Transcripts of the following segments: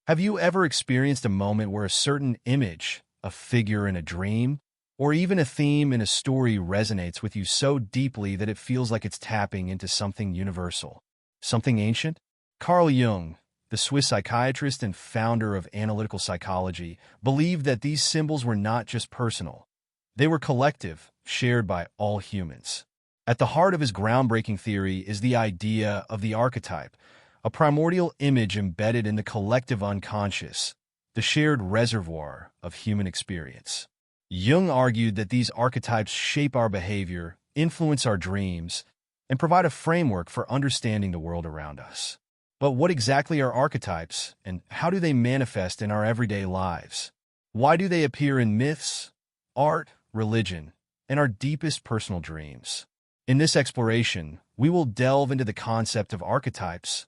Have you ever experienced a moment where a certain image, a figure in a dream, or even a theme in a story resonates with you so deeply that it feels like it's tapping into something universal, something ancient? Carl Jung, the Swiss psychiatrist and founder of analytical psychology, believed that these symbols were not just personal. They were collective, shared by all humans. At the heart of his groundbreaking theory is the idea of the archetype, a primordial image embedded in the collective unconscious, the shared reservoir of human experience. Jung argued that these archetypes shape our behavior, influence our dreams, and provide a framework for understanding the world around us. But what exactly are archetypes, and how do they manifest in our everyday lives? Why do they appear in myths, art, religion, and our deepest personal dreams? In this exploration, we will delve into the concept of archetypes,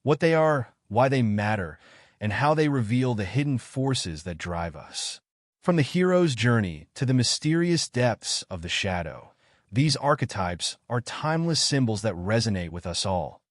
what they are, why they matter, and how they reveal the hidden forces that drive us. From the hero's journey to the mysterious depths of the shadow, these archetypes are timeless symbols that resonate with us all,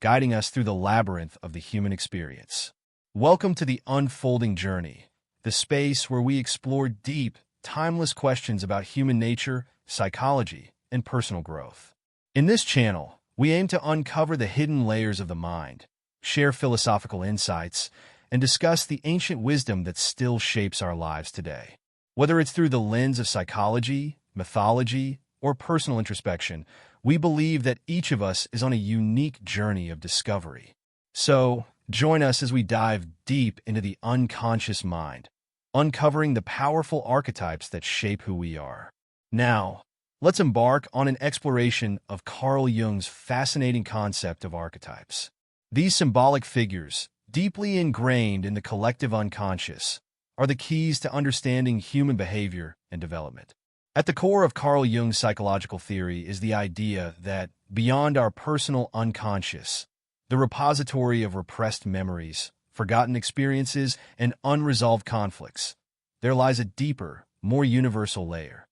guiding us through the labyrinth of the human experience. Welcome to the Unfolding Journey, the space where we explore deep, timeless questions about human nature, psychology, and personal growth. In this channel, we aim to uncover the hidden layers of the mind, share philosophical insights, and discuss the ancient wisdom that still shapes our lives today. Whether it's through the lens of psychology, mythology, or personal introspection, we believe that each of us is on a unique journey of discovery. So, join us as we dive deep into the unconscious mind, uncovering the powerful archetypes that shape who we are. Now, let's embark on an exploration of Carl Jung's fascinating concept of archetypes. These symbolic figures, deeply ingrained in the collective unconscious, are the keys to understanding human behavior and development. At the core of Carl Jung's psychological theory is the idea that, beyond our personal unconscious, the repository of repressed memories, forgotten experiences, and unresolved conflicts, there lies a deeper, more universal layer,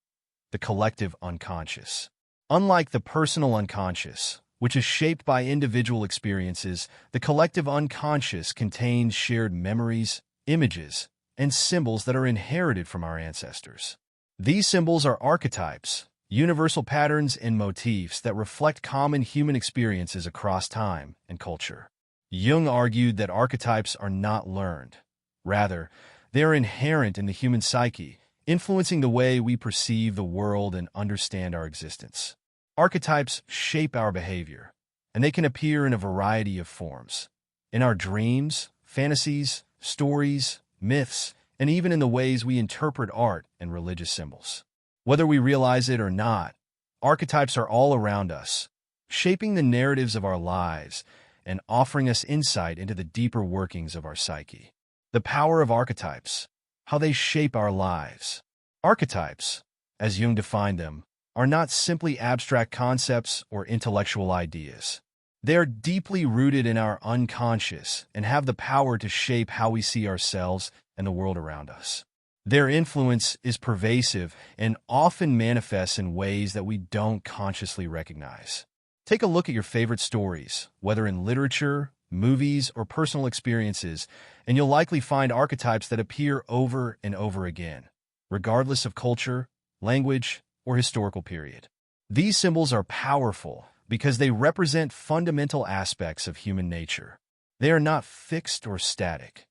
the collective unconscious. Unlike the personal unconscious, which is shaped by individual experiences, the collective unconscious contains shared memories, images, and symbols that are inherited from our ancestors. These symbols are archetypes, universal patterns and motifs that reflect common human experiences across time and culture. Jung argued that archetypes are not learned. Rather, they are inherent in the human psyche, influencing the way we perceive the world and understand our existence. Archetypes shape our behavior, and they can appear in a variety of forms. In our dreams, fantasies, stories, myths, and even in the ways we interpret art and religious symbols. Whether we realize it or not, archetypes are all around us, shaping the narratives of our lives and offering us insight into the deeper workings of our psyche. The power of archetypes, how they shape our lives. Archetypes, as Jung defined them, are not simply abstract concepts or intellectual ideas. They are deeply rooted in our unconscious and have the power to shape how we see ourselves and the world around us. Their influence is pervasive and often manifests in ways that we don't consciously recognize. Take a look at your favorite stories, whether in literature, movies, or personal experiences, and you'll likely find archetypes that appear over and over again, regardless of culture, language, or historical period. These symbols are powerful because they represent fundamental aspects of human nature. They are not fixed or static.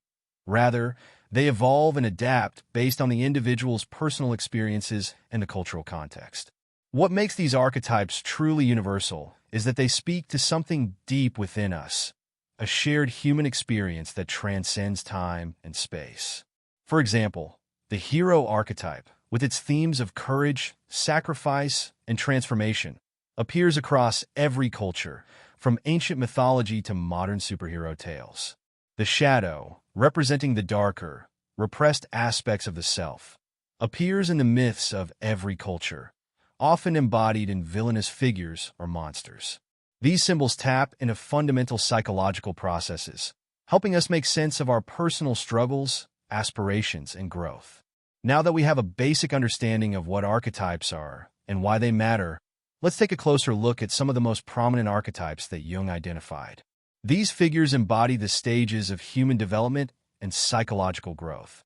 Rather, they evolve and adapt based on the individual's personal experiences and the cultural context. What makes these archetypes truly universal is that they speak to something deep within us, a shared human experience that transcends time and space. For example, the hero archetype, with its themes of courage, sacrifice, and transformation, appears across every culture, from ancient mythology to modern superhero tales. The shadow, representing the darker, repressed aspects of the self, appears in the myths of every culture, often embodied in villainous figures or monsters. These symbols tap into fundamental psychological processes, helping us make sense of our personal struggles, aspirations, and growth. Now that we have a basic understanding of what archetypes are and why they matter, let's take a closer look at some of the most prominent archetypes that Jung identified. These figures embody the stages of human development and psychological growth,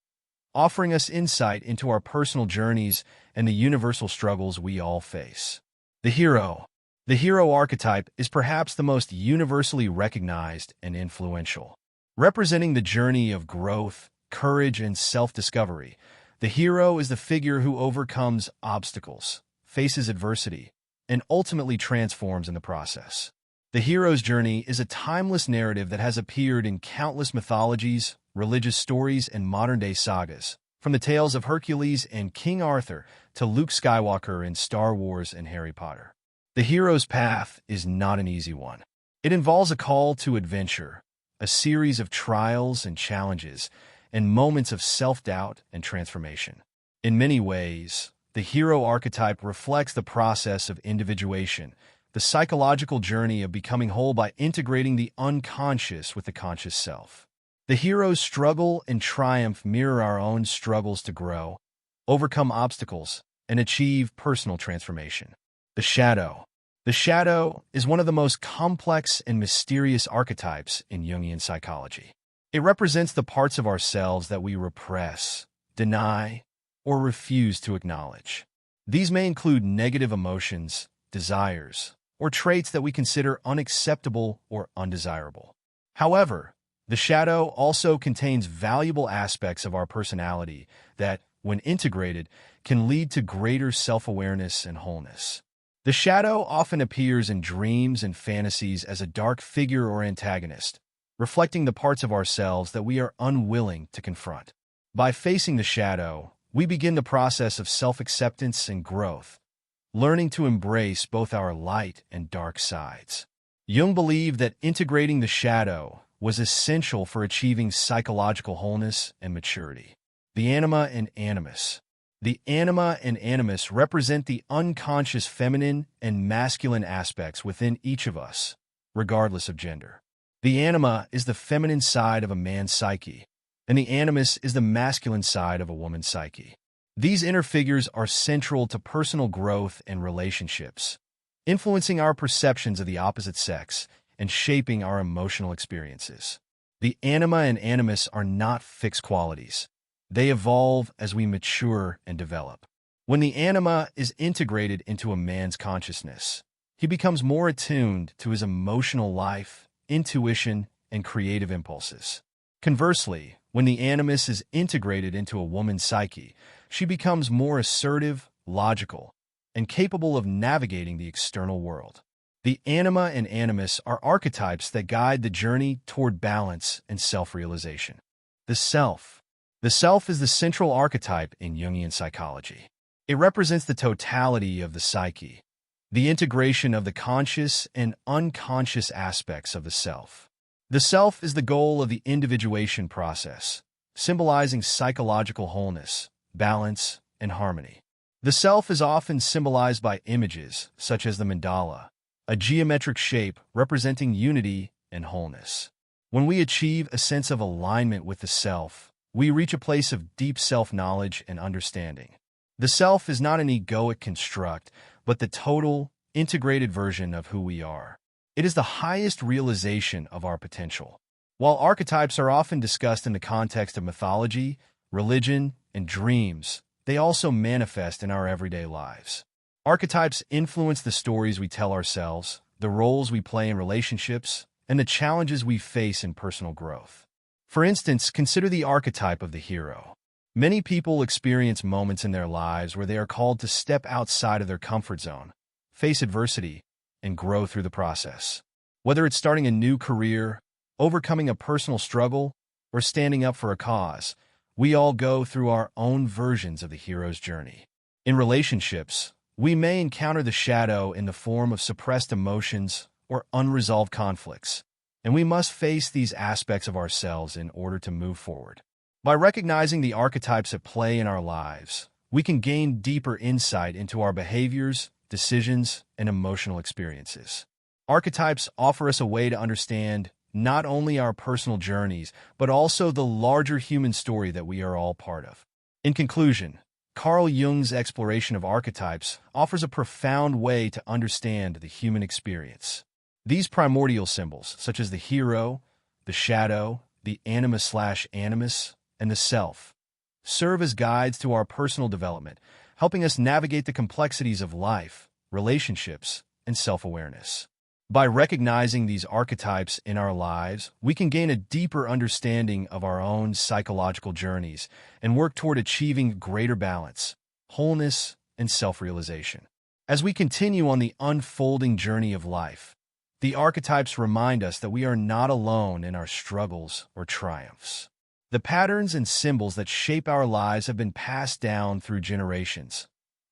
offering us insight into our personal journeys and the universal struggles we all face. The hero. The hero archetype is perhaps the most universally recognized and influential. Representing the journey of growth, courage, and self-discovery, the hero is the figure who overcomes obstacles, faces adversity, and ultimately transforms in the process. The hero's journey is a timeless narrative that has appeared in countless mythologies, religious stories, and modern-day sagas, from the tales of Hercules and King Arthur to Luke Skywalker in Star Wars and Harry Potter. The hero's path is not an easy one. It involves a call to adventure, a series of trials and challenges, and moments of self-doubt and transformation. In many ways, the hero archetype reflects the process of individuation, the psychological journey of becoming whole by integrating the unconscious with the conscious self. The hero's struggle and triumph mirror our own struggles to grow, overcome obstacles, and achieve personal transformation. The shadow. The shadow is one of the most complex and mysterious archetypes in Jungian psychology. It represents the parts of ourselves that we repress, deny, or refuse to acknowledge. These may include negative emotions, desires, or traits that we consider unacceptable or undesirable. However, the shadow also contains valuable aspects of our personality that, when integrated, can lead to greater self-awareness and wholeness. The shadow often appears in dreams and fantasies as a dark figure or antagonist, reflecting the parts of ourselves that we are unwilling to confront. By facing the shadow, we begin the process of self-acceptance and growth, learning to embrace both our light and dark sides. Jung believed that integrating the shadow was essential for achieving psychological wholeness and maturity. The anima and animus. The anima and animus represent the unconscious feminine and masculine aspects within each of us, regardless of gender. The anima is the feminine side of a man's psyche, and the animus is the masculine side of a woman's psyche. These inner figures are central to personal growth and relationships, influencing our perceptions of the opposite sex and shaping our emotional experiences. The anima and animus are not fixed qualities. They evolve as we mature and develop. When the anima is integrated into a man's consciousness, he becomes more attuned to his emotional life, intuition, and creative impulses. Conversely, when the animus is integrated into a woman's psyche, she becomes more assertive, logical, and capable of navigating the external world. The anima and animus are archetypes that guide the journey toward balance and self-realization. The self. The self is the central archetype in Jungian psychology. It represents the totality of the psyche, the integration of the conscious and unconscious aspects of the self. The self is the goal of the individuation process, symbolizing psychological wholeness, balance, and harmony. The self is often symbolized by images, such as the mandala, a geometric shape representing unity and wholeness. When we achieve a sense of alignment with the self, we reach a place of deep self-knowledge and understanding. The self is not an egoic construct, but the total, integrated version of who we are. It is the highest realization of our potential. While archetypes are often discussed in the context of mythology, religion, and dreams, they also manifest in our everyday lives. Archetypes influence the stories we tell ourselves, the roles we play in relationships, and the challenges we face in personal growth. For instance, consider the archetype of the hero. Many people experience moments in their lives where they are called to step outside of their comfort zone, face adversity, and grow through the process. Whether it's starting a new career, overcoming a personal struggle, or standing up for a cause, we all go through our own versions of the hero's journey. In relationships, we may encounter the shadow in the form of suppressed emotions or unresolved conflicts, and we must face these aspects of ourselves in order to move forward. By recognizing the archetypes at play in our lives, we can gain deeper insight into our behaviors, decisions, and emotional experiences. Archetypes offer us a way to understand not only our personal journeys, but also the larger human story that we are all part of. In conclusion, Carl Jung's exploration of archetypes offers a profound way to understand the human experience. These primordial symbols, such as the hero, the shadow, the anima/animus, and the self, serve as guides to our personal development, helping us navigate the complexities of life, relationships, and self-awareness. By recognizing these archetypes in our lives, we can gain a deeper understanding of our own psychological journeys and work toward achieving greater balance, wholeness, and self-realization. As we continue on the unfolding journey of life, the archetypes remind us that we are not alone in our struggles or triumphs. The patterns and symbols that shape our lives have been passed down through generations,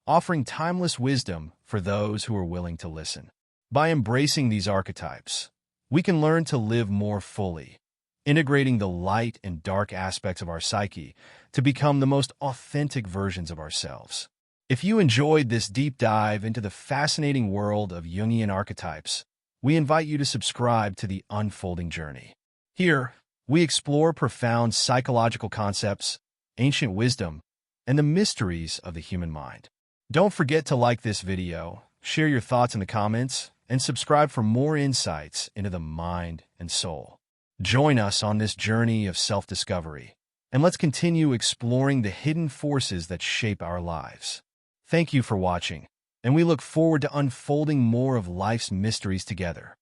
offering timeless wisdom for those who are willing to listen. By embracing these archetypes, we can learn to live more fully, integrating the light and dark aspects of our psyche to become the most authentic versions of ourselves. If you enjoyed this deep dive into the fascinating world of Jungian archetypes, we invite you to subscribe to the Unfolding Journey. Here, we explore profound psychological concepts, ancient wisdom, and the mysteries of the human mind. Don't forget to like this video, share your thoughts in the comments, and subscribe for more insights into the mind and soul. Join us on this journey of self-discovery, and let's continue exploring the hidden forces that shape our lives. Thank you for watching, and we look forward to unfolding more of life's mysteries together.